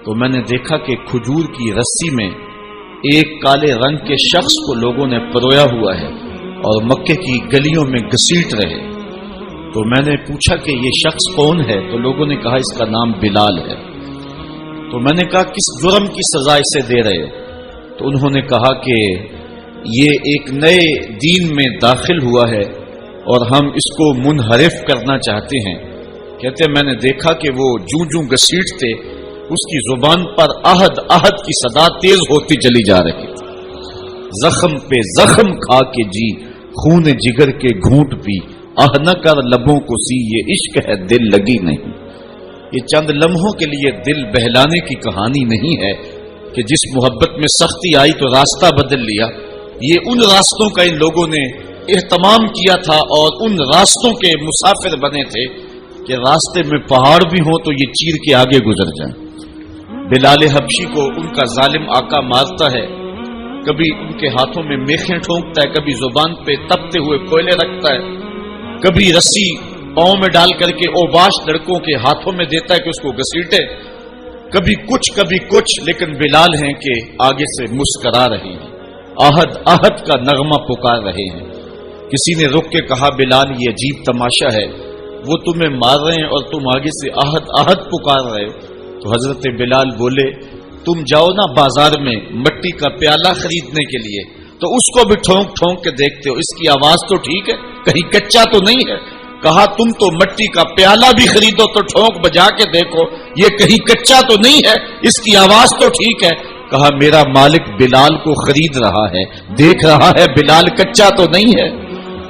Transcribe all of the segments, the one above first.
تو میں نے دیکھا کہ کھجور کی رسی میں ایک کالے رنگ کے شخص کو لوگوں نے پرویا ہوا ہے اور مکے کی گلیوں میں گھسیٹ رہے۔ تو میں نے پوچھا کہ یہ شخص کون ہے؟ تو لوگوں نے کہا اس کا نام بلال ہے۔ تو میں نے کہا کس جرم کی سزا اسے دے رہے؟ تو انہوں نے کہا کہ یہ ایک نئے دین میں داخل ہوا ہے اور ہم اس کو منحرف کرنا چاہتے ہیں۔ کہتے میں نے دیکھا کہ وہ جوں جوں گھسیٹتے اس کی زبان پر احد احد کی صدا تیز ہوتی چلی جا رہی تھی۔ زخم پہ زخم کھا کے جی، خون جگر کے گھونٹ پی، آہ نہ کر لبوں کو سی، یہ عشق ہے دل لگی نہیں۔ یہ چند لمحوں کے لیے دل بہلانے کی کہانی نہیں ہے کہ جس محبت میں سختی آئی تو راستہ بدل لیا۔ یہ ان راستوں کا ان لوگوں نے اہتمام کیا تھا اور ان راستوں کے مسافر بنے تھے کہ راستے میں پہاڑ بھی ہوں تو یہ چیر کے آگے گزر جائیں۔ بلال حبشی کو ان کا ظالم آقا مارتا ہے، کبھی ان کے ہاتھوں میں میخیں ٹھونکتا ہے، کبھی زبان پہ تپتے ہوئے کوئلے رکھتا ہے، کبھی رسی پاؤں میں ڈال کر کے اوباش لڑکوں کے ہاتھوں میں دیتا ہے کہ اس کو گھسیٹے، کبھی کچھ، لیکن بلال ہیں کہ آگے سے مسکرا رہے ہیں، آہد آہد کا نغمہ پکار رہے ہیں۔ کسی نے رک کے کہا بلال یہ عجیب تماشا ہے، وہ تمہیں مار رہے ہیں اور تم آگے سے آہد آہد پکار رہے ہو۔ تو حضرت بلال بولے تم جاؤ نا بازار میں مٹی کا پیالہ خریدنے کے لیے تو اس کو بھی ٹھونک ٹھونک کے دیکھتے ہو، اس کی آواز تو ٹھیک ہے، کہیں کچا تو نہیں ہے۔ کہا تم تو مٹی کا پیالہ بھی خریدو تو ٹھونک بجا کے دیکھو، یہ کہیں کچا تو نہیں ہے، اس کی آواز تو ٹھیک ہے۔ کہا میرا مالک بلال کو خرید رہا ہے، دیکھ رہا ہے بلال کچا تو نہیں ہے،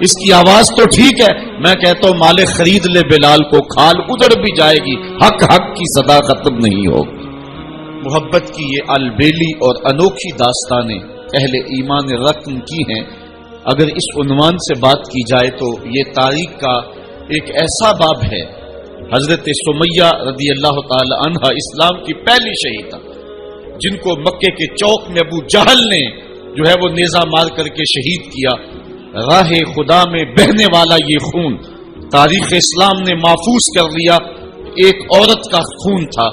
اس کی آواز تو ٹھیک ہے۔ میں کہتا ہوں مالک خرید لے بلال کو، کھال ادھر بھی جائے گی، حق حق کی صدا ختم نہیں ہوگی۔ محبت کی یہ البیلی اور انوکھی داستانیں اہل ایمان رقم کی ہیں۔ اگر اس عنوان سے بات کی جائے تو یہ تاریخ کا ایک ایسا باب ہے۔ حضرت سمیہ رضی اللہ تعالی عنہ اسلام کی پہلی شہیدہ، جن کو مکے کے چوک میں ابو جہل نے جو ہے وہ نیزہ مار کر کے شہید کیا۔ راہ خدا میں بہنے والا یہ خون تاریخ اسلام نے محفوظ کر لیا، ایک عورت کا خون تھا۔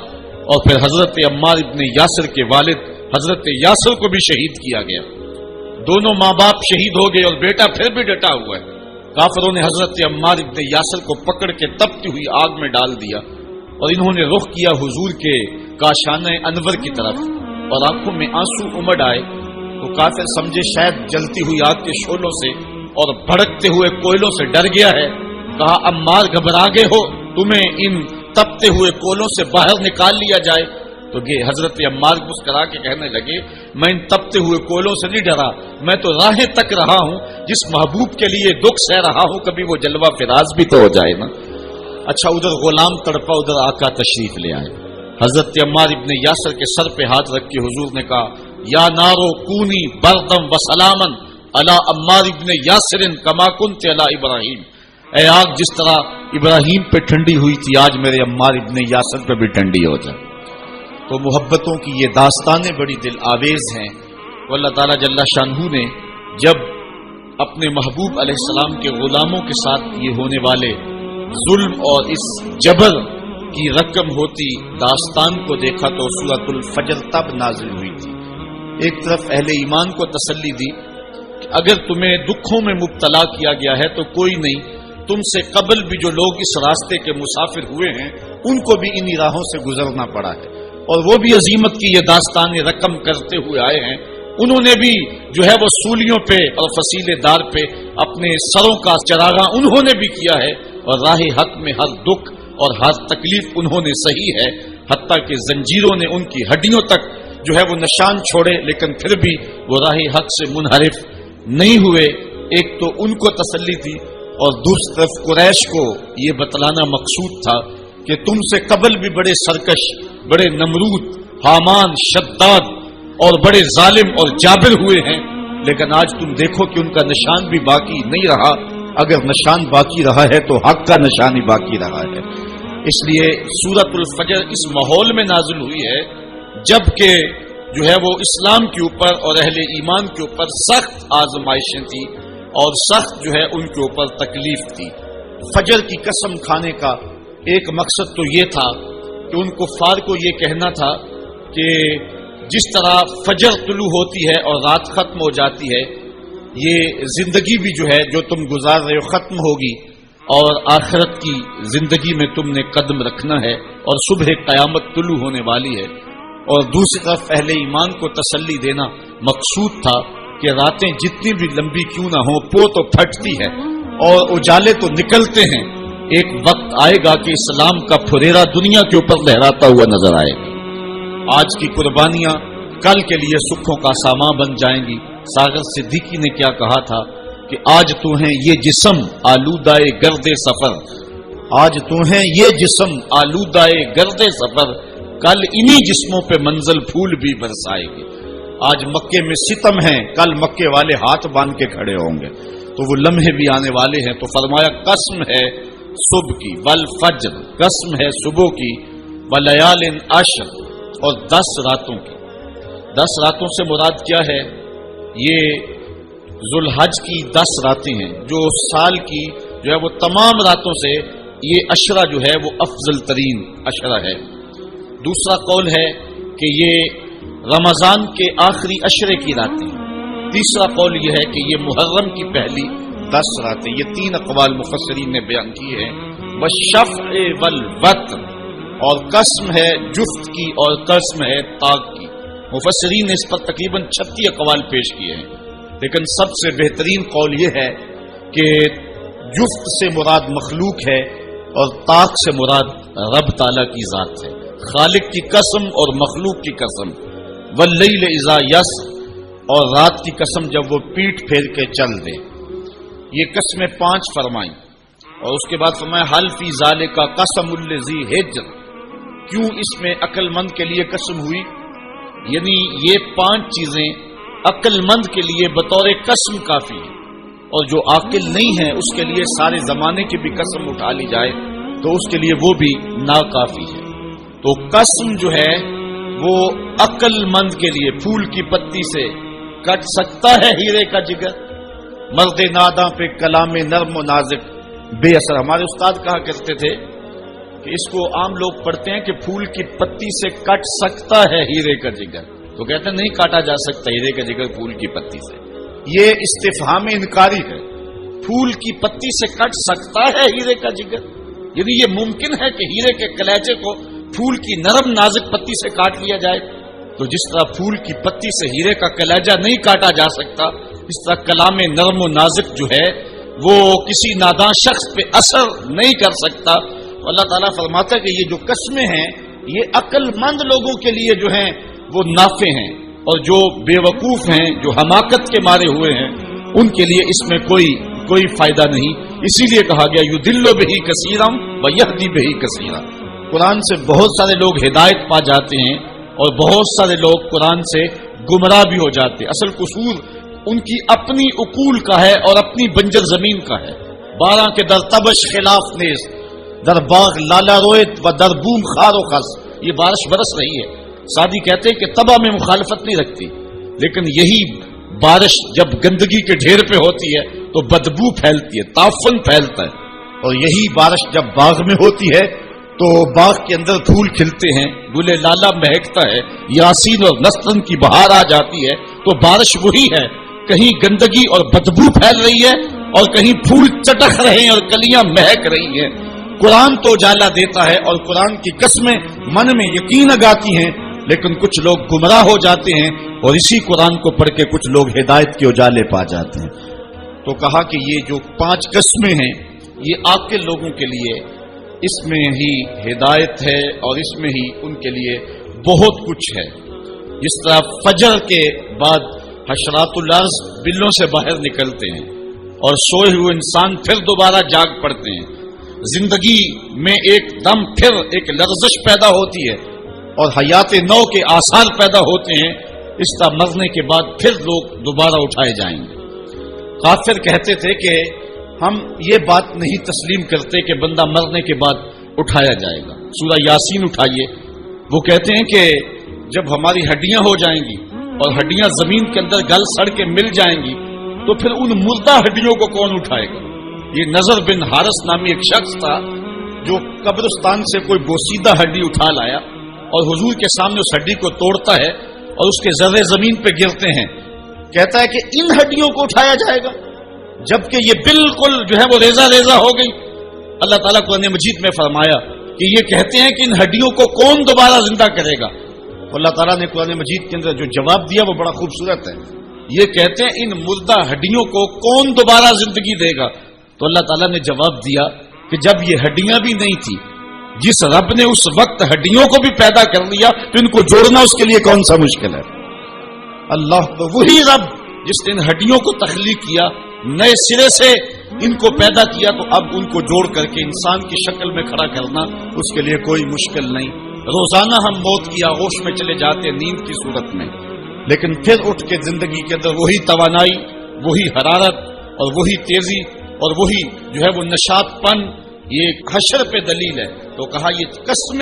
اور پھر حضرت عمار ابن یاسر کے والد حضرت یاسر کو بھی شہید کیا گیا، دونوں ماں باپ شہید ہو گئے اور بیٹا پھر بھی ڈٹا ہوا ہے۔ کافروں نے حضرت عمار ابن یاسر کو پکڑ کے تپتی ہوئی آگ میں ڈال دیا اور انہوں نے رخ کیا حضور کے کاشانہ انور کی طرف اور آنکھوں میں آنسو امڑ آئے تو کافر سمجھے شاید جلتی ہوئی آگ کے شعلوں سے اور بھڑکتے ہوئے کوئلوں سے ڈر گیا ہے۔ کہا عمار گھبرا گئے ہو، تمہیں ان تپتے ہوئے کولوں سے باہر نکال لیا جائے۔ تو یہ حضرت عمار مسکرا کے کہنے لگے میں ان تپتے ہوئے کولوں سے نہیں ڈرا، میں تو راہیں تک رہا ہوں، جس محبوب کے لیے دکھ سہ رہا ہوں کبھی وہ جلوہ فراز بھی تو ہو جائے نا۔ اچھا ادھر غلام تڑپا، ادھر آقا تشریف لے آئے۔ حضرت عمار ابن یاسر کے سر پہ ہاتھ رکھ کے حضور نے کہا یا نارو کونی بردم و سلامن علی عمار ابن یاسر کما کنت علی ابراہیم، اے آگ جس طرح ابراہیم پہ ٹھنڈی ہوئی تھی آج میرے عمار ابن یاسر پہ بھی ٹھنڈی ہو جائے۔ تو محبتوں کی یہ داستانیں بڑی دل آویز ہیں۔ تو اللہ تعالیٰ جل شانہ نے جب اپنے محبوب علیہ السلام کے غلاموں کے ساتھ یہ ہونے والے ظلم اور اس جبر کی رقم ہوتی داستان کو دیکھا تو سورۃ الفجر تب نازل ہوئی تھی۔ ایک طرف اہل ایمان کو تسلی دی کہ اگر تمہیں دکھوں میں مبتلا کیا گیا ہے تو کوئی نہیں، تم سے قبل بھی جو لوگ اس راستے کے مسافر ہوئے ہیں ان کو بھی انہی راہوں سے گزرنا پڑا ہے اور وہ بھی عظیمت کی یہ داستان رقم کرتے ہوئے آئے ہیں۔ انہوں نے بھی جو ہے وہ سولیوں پہ اور فصیلے دار پہ اپنے سروں کا چراغاں انہوں نے بھی کیا ہے اور راہ حق میں ہر دکھ اور ہر تکلیف انہوں نے سہی ہے، حتیٰ کہ زنجیروں نے ان کی ہڈیوں تک جو ہے وہ نشان چھوڑے لیکن پھر بھی وہ راہ حق سے منحرف نہیں ہوئے۔ ایک تو ان کو تسلی تھی اور دوسری طرف قریش کو یہ بتلانا مقصود تھا کہ تم سے قبل بھی بڑے سرکش، بڑے نمرود، حامان، شداد اور بڑے ظالم اور جابر ہوئے ہیں، لیکن آج تم دیکھو کہ ان کا نشان بھی باقی نہیں رہا۔ اگر نشان باقی رہا ہے تو حق کا نشان ہی باقی رہا ہے۔ اس لیے سورۃ الفجر اس ماحول میں نازل ہوئی ہے جبکہ جو ہے وہ اسلام کے اوپر اور اہل ایمان کے اوپر سخت آزمائشیں تھی اور سخت جو ہے ان کے اوپر تکلیف تھی۔ فجر کی قسم کھانے کا ایک مقصد تو یہ تھا کہ ان کفار کو یہ کہنا تھا کہ جس طرح فجر طلوع ہوتی ہے اور رات ختم ہو جاتی ہے، یہ زندگی بھی جو ہے جو تم گزار رہے ہو ختم ہوگی، اور آخرت کی زندگی میں تم نے قدم رکھنا ہے، اور صبح قیامت طلوع ہونے والی ہے۔ اور دوسری طرف اہل ایمان کو تسلی دینا مقصود تھا کہ راتیں جتنی بھی لمبی کیوں نہ ہوں، پو تو پھٹتی ہے اور اجالے تو نکلتے ہیں، ایک وقت آئے گا کہ اسلام کا پھریرا دنیا کے اوپر لہراتا ہوا نظر آئے گا۔ آج کی قربانیاں کل کے لیے سکھوں کا سامان بن جائیں گی۔ ساغر صدیقی نے کیا کہا تھا کہ آج تو ہیں یہ جسم آلودائے گرد سفر، آج تو ہیں یہ جسم آلودائے گرد سفر، کل انہی جسموں پہ منزل پھول بھی برسائے گی۔ آج مکے میں ستم ہیں، کل مکے والے ہاتھ باندھ کے کھڑے ہوں گے، تو وہ لمحے بھی آنے والے ہیں۔ تو فرمایا قسم ہے صبح کی والفجر، قسم ہے صبح کی، ولیال عشر، اور 10 راتوں کی۔ 10 راتوں سے مراد کیا ہے؟ یہ ذوالحج کی 10 راتیں ہیں، جو سال کی جو ہے وہ تمام راتوں سے یہ عشرہ جو ہے وہ افضل ترین عشرہ ہے۔ دوسرا قول ہے کہ یہ رمضان کے آخری عشرے کی راتیں ہیں۔ تیسرا قول یہ ہے کہ یہ محرم کی پہلی 10 راتیں۔ یہ 3 اقوال مفسرین نے بیان کیے ہیں۔ والشفع والوتر، اور قسم ہے جفت کی اور قسم ہے طاق کی۔ مفسرین نے اس پر تقریباً 36 اقوال پیش کیے ہیں، لیکن سب سے بہترین قول یہ ہے کہ جفت سے مراد مخلوق ہے اور طاق سے مراد رب تعالیٰ کی ذات ہے۔ خالق کی قسم اور مخلوق کی قسم۔ واللیل اذا یسر، اور رات کی قسم جب وہ پیٹ پھیر کے چل دے۔ یہ قسمیں 5 فرمائیں، اور اس کے بعد فرمایا حل فی ذالک قسم الذی حجر، کیوں اس میں عقل مند کے لیے قسم ہوئی؟ یعنی یہ 5 چیزیں عقل مند کے لیے بطور قسم کافی ہیں، اور جو عاقل نہیں ہے اس کے لیے سارے زمانے کی بھی قسم اٹھا لی جائے تو اس کے لیے وہ بھی ناکافی ہے۔ تو قسم جو ہے وہ عقل مند کے لیے پھول کی پتی سے کٹ سکتا ہے ہیرے کا جگر، مرد ناداں پہ کلام نرم و نازک بے اثر۔ ہمارے استاد کہا کرتے تھے کہ اس کو عام لوگ پڑھتے ہیں کہ پھول کی پتی سے کٹ سکتا ہے ہیرے کا جگر، تو کہتے ہیں نہیں کاٹا جا سکتا ہیرے کا جگر پھول کی پتی سے۔ یہ استفہام انکاری ہے۔ پھول کی پتی سے کٹ سکتا ہے ہیرے کا جگر، یعنی یہ ممکن ہے کہ ہیرے کے کلیجے کو پھول کی نرم نازک پتی سے کاٹ لیا جائے؟ تو جس طرح پھول کی پتی سے ہیرے کا کلیجہ نہیں کاٹا جا سکتا، اس طرح کلام نرم و نازک جو ہے وہ کسی ناداں شخص پہ اثر نہیں کر سکتا۔ اللہ تعالیٰ فرماتا ہے کہ یہ جو قسمیں ہیں یہ عقل مند لوگوں کے لیے جو ہیں وہ نافع ہیں، اور جو بے وقوف ہیں، جو حماقت کے مارے ہوئے ہیں، ان کے لیے اس میں کوئی فائدہ نہیں۔ اسی لیے کہا گیا یضل بہ کثیرا ویہدی بہ کثیرا۔ قرآن سے بہت سارے لوگ ہدایت پا جاتے ہیں اور بہت سارے لوگ قرآن سے گمراہ بھی ہو جاتے ہیں۔ اصل قصور ان کی اپنی عقول کا ہے اور اپنی بنجر زمین کا ہے۔ 12 کے در تبش خلاف نیز، در باغ لالا رویت و در بوم خار و خس۔ یہ بارش برس رہی ہے، سادی کہتے ہیں کہ تباہ میں مخالفت نہیں رکھتی، لیکن یہی بارش جب گندگی کے ڈھیر پہ ہوتی ہے تو بدبو پھیلتی ہے، تعفن پھیلتا ہے، اور یہی بارش جب باغ میں ہوتی ہے تو باغ کے اندر پھول کھلتے ہیں، گلے لالا مہکتا ہے، یاسین اور نسترن کی بہار آ جاتی ہے۔ تو بارش وہی ہے، کہیں گندگی اور بدبو پھیل رہی ہے اور کہیں پھول چٹک رہے ہیں اور کلیاں مہک رہی ہیں۔ قرآن تو اجالا دیتا ہے اور قرآن کی قسمیں من میں یقین اگاتی ہیں، لیکن کچھ لوگ گمراہ ہو جاتے ہیں اور اسی قرآن کو پڑھ کے کچھ لوگ ہدایت کے اجالے پا جاتے ہیں۔ تو کہا کہ یہ جو 5 قسمیں ہیں یہ عاقل لوگوں کے لیے اس میں ہی ہدایت ہے اور اس میں ہی ان کے لیے بہت کچھ ہے۔ جس طرح فجر کے بعد حشرات الارض بلوں سے باہر نکلتے ہیں اور سوئے ہوئے انسان پھر دوبارہ جاگ پڑتے ہیں، زندگی میں ایک دم پھر ایک لرزش پیدا ہوتی ہے اور حیات نو کے آثار پیدا ہوتے ہیں، اس طرح مرنے کے بعد پھر لوگ دوبارہ اٹھائے جائیں گے۔ کافر کہتے تھے کہ ہم یہ بات نہیں تسلیم کرتے کہ بندہ مرنے کے بعد اٹھایا جائے گا۔ سورہ یاسین اٹھائیے، وہ کہتے ہیں کہ جب ہماری ہڈیاں ہو جائیں گی اور ہڈیاں زمین کے اندر گل سڑ کے مل جائیں گی تو پھر ان مردہ ہڈیوں کو کون اٹھائے گا؟ یہ نظر بن حارث نامی ایک شخص تھا جو قبرستان سے کوئی بوسیدہ ہڈی اٹھا لایا اور حضور کے سامنے اس ہڈی کو توڑتا ہے اور اس کے ذرے زمین پہ گرتے ہیں. کہتا ہے کہ ان ہڈیوں کو اٹھایا جائے گا جبکہ یہ بالکل جو ہے وہ ریزہ ریزہ ہو گئی. اللہ تعالیٰ قرآن مجید میں فرمایا کہ یہ کہتے ہیں کہ ان ہڈیوں کو کون دوبارہ زندہ کرے گا. اللہ تعالیٰ نے قرآن مجید کے اندر جو جواب دیا وہ بڑا خوبصورت ہے. یہ کہتے ہیں ان مردہ ہڈیوں کو کون دوبارہ زندگی دے گا. تو اللہ تعالیٰ نے جواب دیا کہ جب یہ ہڈیاں بھی نہیں تھی، جس رب نے اس وقت ہڈیوں کو بھی پیدا کر لیا تو ان کو جوڑنا اس کے لیے کون سا مشکل ہے. اللہ تو وہی رب جس نے ان ہڈیوں کو تخلیق کیا، نئے سرے سے ان کو پیدا کیا، تو اب ان کو جوڑ کر کے انسان کی شکل میں کھڑا کرنا اس کے لیے کوئی مشکل نہیں. روزانہ ہم موت کی آغوش میں چلے جاتے نیند کی صورت میں، لیکن پھر اٹھ کے زندگی کے اندر وہی توانائی، وہی حرارت اور وہی تیزی اور وہی جو ہے وہ نشاط پن، یہ حشر پہ دلیل ہے. تو کہا یہ قسم